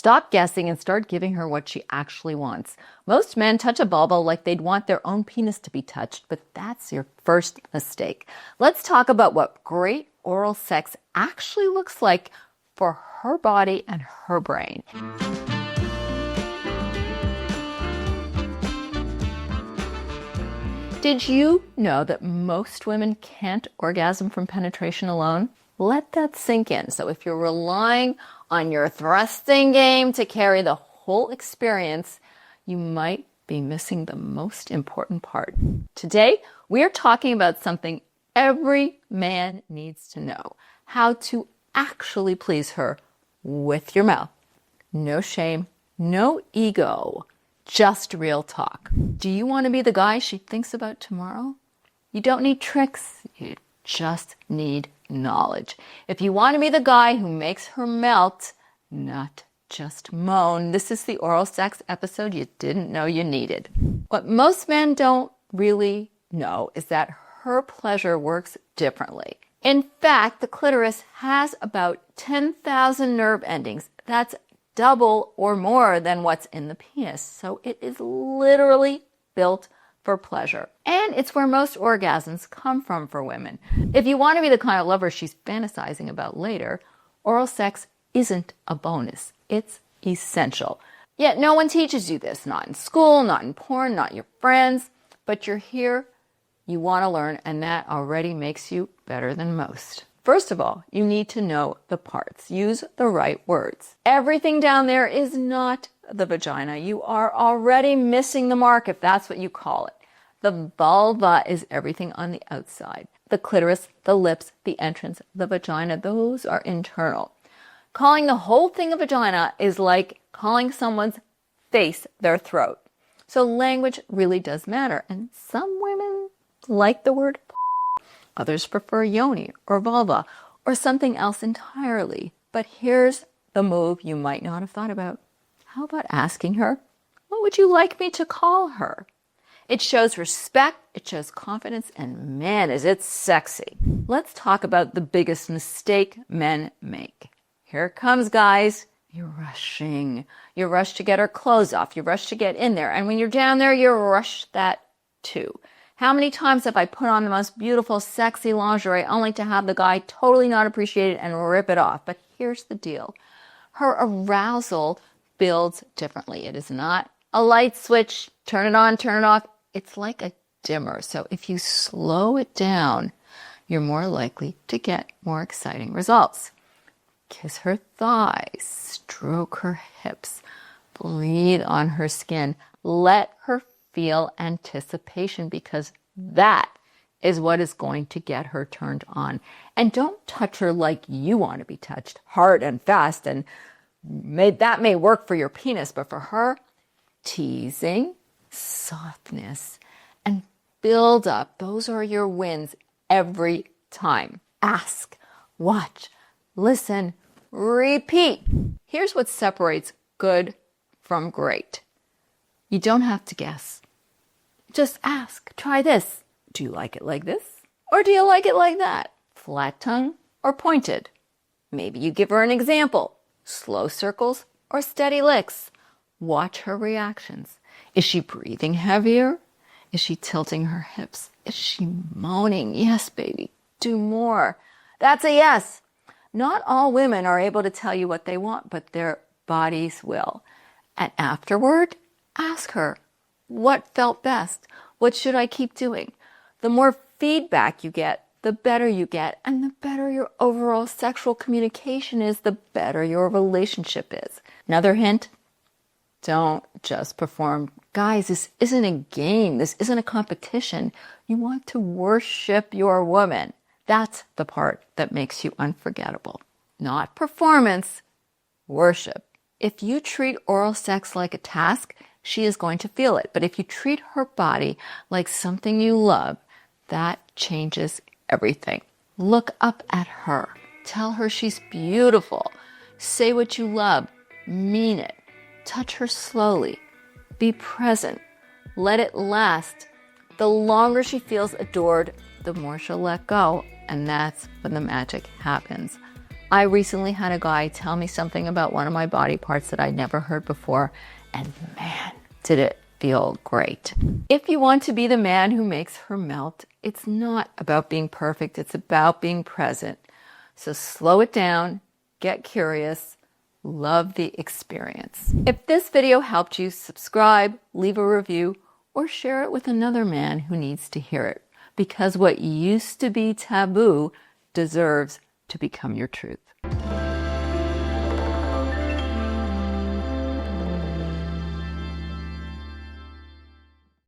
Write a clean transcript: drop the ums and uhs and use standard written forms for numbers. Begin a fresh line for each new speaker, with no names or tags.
Stop guessing and start giving her what she actually wants. Most men touch a vulva like they'd want their own penis to be touched, but that's your first mistake. Let's talk about what great oral sex actually looks like for her body and her brain. Did you know that most women can't orgasm from penetration alone? Let that sink in. So if you're relying on your thrusting game to carry the whole experience, you might be missing the most important part. Today, we are talking about something every man needs to know: how to actually please her with your mouth. No shame, no ego, just real talk. Do you want to be the guy she thinks about tomorrow? You don't need tricks, you just need knowledge. If you want to be the guy who makes her melt, not just moan, this is the oral sex episode you didn't know you needed. What most men don't really know is that her pleasure works differently. In fact, the clitoris has about 10,000 nerve endings. That's double or more than what's in the penis. So it is literally built for pleasure. And it's where most orgasms come from for women. If you want to be the kind of lover she's fantasizing about later, oral sex isn't a bonus. It's essential. Yet no one teaches you this. Not in school, not in porn, not your friends. But you're here, you want to learn, and that already makes you better than most. First of all, you need to know the parts. Use the right words. Everything down there is not the vagina. You are already missing the mark if that's what you call it. The vulva is everything on the outside. The clitoris, the lips, the entrance, the vagina, those are internal. Calling the whole thing a vagina is like calling someone's face their throat. So language really does matter. And some women like the word others prefer yoni or vulva or something else entirely. But here's the move you might not have thought about. How about asking her, what would you like me to call her? It shows respect, it shows confidence, and man, is it sexy. Let's talk about the biggest mistake men make. Here it comes, guys. You're rushing. You rush to get her clothes off. You rush to get in there. And when you're down there, you rush that too. How many times have I put on the most beautiful, sexy lingerie only to have the guy totally not appreciate it and rip it off? But here's the deal. Her arousal builds differently. It is not a light switch, turn it on, turn it off. It's like a dimmer. So if you slow it down, you're more likely to get more exciting results. Kiss her thighs, stroke her hips, breathe on her skin. Let her feel anticipation, because that is what is going to get her turned on. And don't touch her like you want to be touched, hard and fast, and that may work for your penis, but for her, teasing, softness, and build up, those are your wins every time. Ask, watch, listen, repeat. Here's what separates good from great. You don't have to guess. Just ask. Try this. Do you like it like this? Or do you like it like that? Flat tongue or pointed? Maybe you give her an example. Slow circles or steady licks. Watch her reactions. Is she breathing heavier? Is she tilting her hips? Is she moaning? Yes, baby. Do more. That's a yes. Not all women are able to tell you what they want, but their bodies will. And afterward, ask her, what felt best? What should I keep doing? The more feedback you get, the better you get. And the better your overall sexual communication is, the better your relationship is. Another hint, don't just perform. Guys, this isn't a game. This isn't a competition. You want to worship your woman. That's the part that makes you unforgettable. Not performance, worship. If you treat oral sex like a task, she is going to feel it. But if you treat her body like something you love, that changes everything. Look up at her. Tell her she's beautiful. Say what you love. Mean it. Touch her slowly. Be present. Let it last. The longer she feels adored, the more she'll let go. And that's when the magic happens. I recently had a guy tell me something about one of my body parts that I'd never heard before, and man, did it feel great. If you want to be the man who makes her melt, it's not about being perfect, it's about being present. So slow it down, get curious, love the experience. If this video helped you, subscribe, leave a review, or share it with another man who needs to hear it. Because what used to be taboo deserves to become your truth.